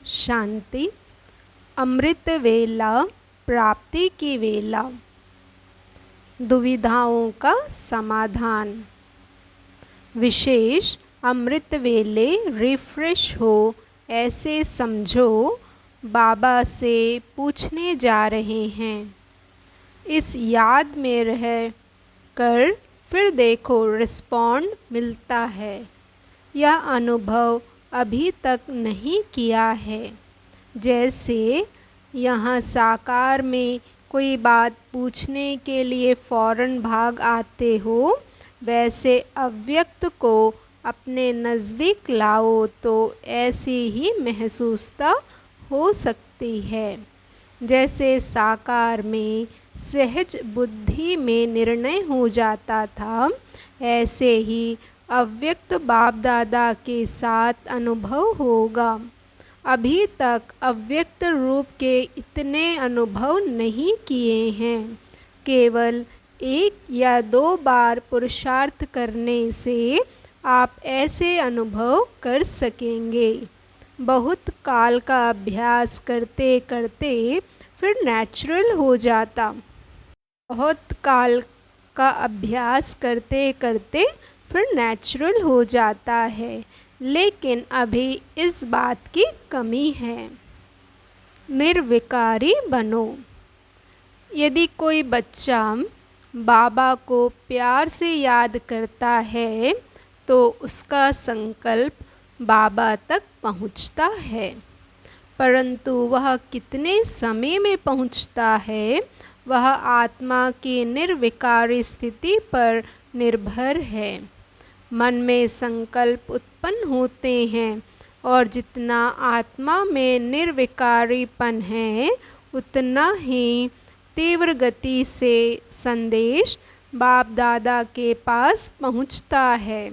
शांति। अमृत वेला प्राप्ति की वेला। दुविधाओं का समाधान। विशेष अमृत वेले रिफ्रेश हो ऐसे समझो, बाबा से पूछने जा रहे हैं। इस याद में रह कर फिर देखो रिस्पॉन्ड मिलता है। यह अनुभव अभी तक नहीं किया है। जैसे यहाँ साकार में कोई बात पूछने के लिए फ़ौरन भाग आते हो, वैसे अव्यक्त को अपने नज़दीक लाओ तो ऐसी ही महसूसता हो सकती है। जैसे साकार में सहज बुद्धि में निर्णय हो जाता था, ऐसे ही अव्यक्त बाप दादा के साथ अनुभव होगा। अभी तक अव्यक्त रूप के इतने अनुभव नहीं किए हैं। केवल 1 या 2 बार पुरुषार्थ करने से आप ऐसे अनुभव कर सकेंगे। बहुत काल का अभ्यास करते करते फिर नेचुरल हो जाता। बहुत काल का अभ्यास करते करते फिर नेचुरल हो जाता है, लेकिन अभी इस बात की कमी है। निर्विकारी बनो। यदि कोई बच्चा बाबा को प्यार से याद करता है तो उसका संकल्प बाबा तक पहुंचता है, परंतु वह कितने समय में पहुंचता है वह आत्मा की निर्विकारी स्थिति पर निर्भर है। मन में संकल्प उत्पन्न होते हैं और जितना आत्मा में निर्विकारीपन है उतना ही तीव्र गति से संदेश बाप दादा के पास पहुंचता है।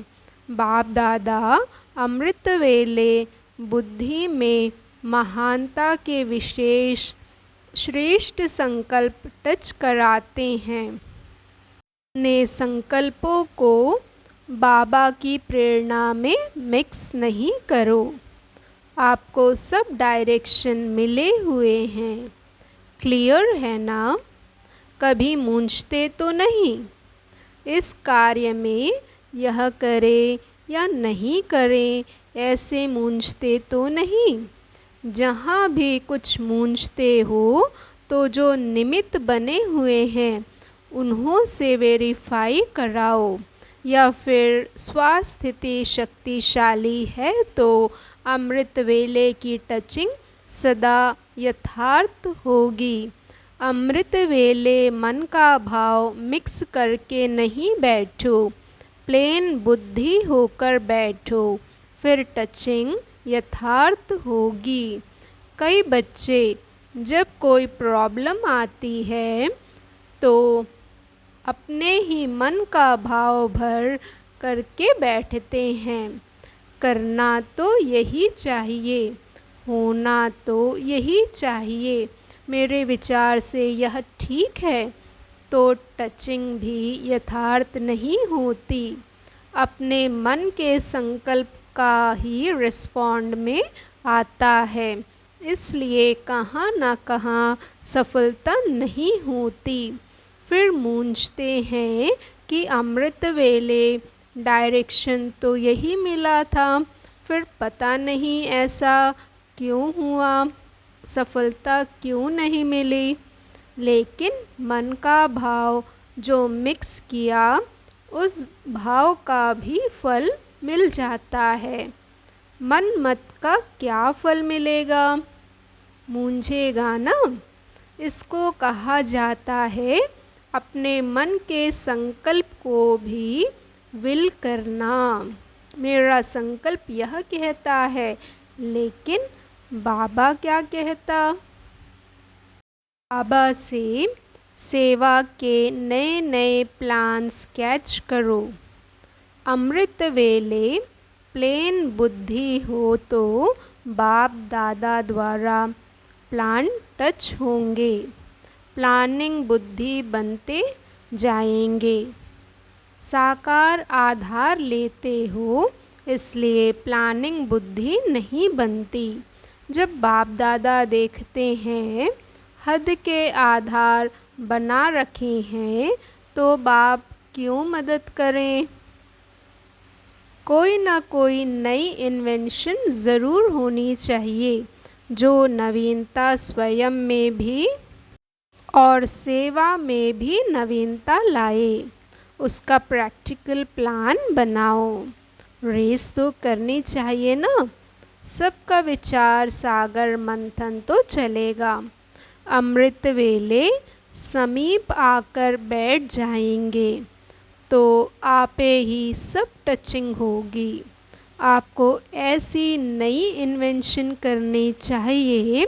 बाप दादा अमृत वेले बुद्धि में महानता के विशेष श्रेष्ठ संकल्प टच कराते हैं। अपने संकल्पों को बाबा की प्रेरणा में मिक्स नहीं करो। आपको सब डायरेक्शन मिले हुए हैं। क्लियर है ना? कभी मूंझते तो नहीं। इस कार्य में यह करें या नहीं करें ऐसे मूंझते तो नहीं। जहाँ भी कुछ मूंझते हो तो जो निमित्त बने हुए हैं उन्हों से वेरीफाई कराओ, या फिर स्वास्थिति शक्तिशाली है तो अमृत वेले की टचिंग सदा यथार्थ होगी। अमृत वेले मन का भाव मिक्स करके नहीं बैठो, प्लेन बुद्धि होकर बैठो, फिर टचिंग यथार्थ होगी। कई बच्चे जब कोई प्रॉब्लम आती है तो अपने ही मन का भाव भर करके बैठते हैं। करना तो यही चाहिए, होना तो यही चाहिए, मेरे विचार से यह ठीक है, तो टचिंग भी यथार्थ नहीं होती। अपने मन के संकल्प का ही रिस्पॉन्ड में आता है, इसलिए कहाँ न कहाँ सफलता नहीं होती। फिर मूंझते हैं कि अमृत वेले डायरेक्शन तो यही मिला था, फिर पता नहीं ऐसा क्यों हुआ, सफलता क्यों नहीं मिली। लेकिन मन का भाव जो मिक्स किया उस भाव का भी फल मिल जाता है। मन मत का क्या फल मिलेगा? मूंझेगा ना। इसको कहा जाता है अपने मन के संकल्प को भी विल करना। मेरा संकल्प यह कहता है, लेकिन बाबा क्या कहता? बाबा से सेवा के नए नए प्लान स्केच करो। अमृत वेले प्लेन बुद्धि हो तो बाप दादा द्वारा प्लान टच होंगे, प्लानिंग बुद्धि बनते जाएंगे। साकार आधार लेते हो इसलिए प्लानिंग बुद्धि नहीं बनती। जब बाप दादा देखते हैं हद के आधार बना रखे हैं तो बाप क्यों मदद करें। कोई ना कोई नई इन्वेंशन ज़रूर होनी चाहिए जो नवीनता स्वयं में भी और सेवा में भी नवीनता लाए। उसका प्रैक्टिकल प्लान बनाओ। रेस तो करनी चाहिए ना। सबका विचार सागर मंथन तो चलेगा। अमृत वेले समीप आकर बैठ जाएंगे तो आपे ही सब टचिंग होगी। आपको ऐसी नई इन्वेंशन करनी चाहिए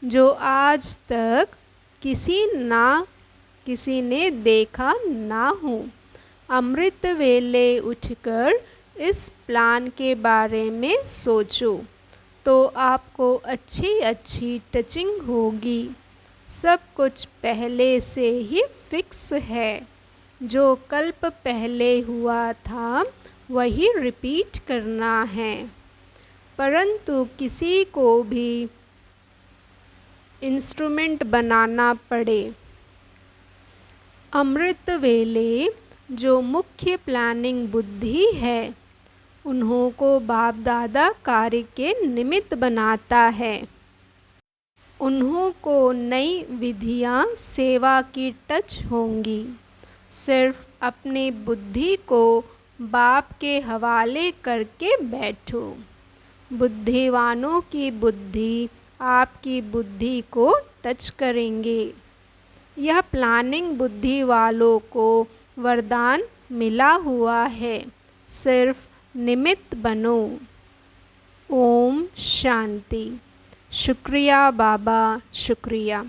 जो आज तक किसी ने देखा ना हो। अमृत वेले उठकर इस प्लान के बारे में सोचो तो आपको अच्छी अच्छी टचिंग होगी। सब कुछ पहले से ही फिक्स है। जो कल्प पहले हुआ था वही रिपीट करना है। परंतु किसी को भी इंस्ट्रूमेंट बनाना पड़े। अमृत वेले जो मुख्य प्लानिंग बुद्धि है उन्हों को बाप दादा कार्य के निमित्त बनाता है। उन्हों को नई विधियाँ सेवा की टच होंगी। सिर्फ अपनी बुद्धि को बाप के हवाले करके बैठो। बुद्धिवानों की बुद्धि आपकी बुद्धि को टच करेंगे। यह प्लानिंग बुद्धि वालों को वरदान मिला हुआ है। सिर्फ निमित्त बनो। ओम शांति। शुक्रिया बाबा, शुक्रिया।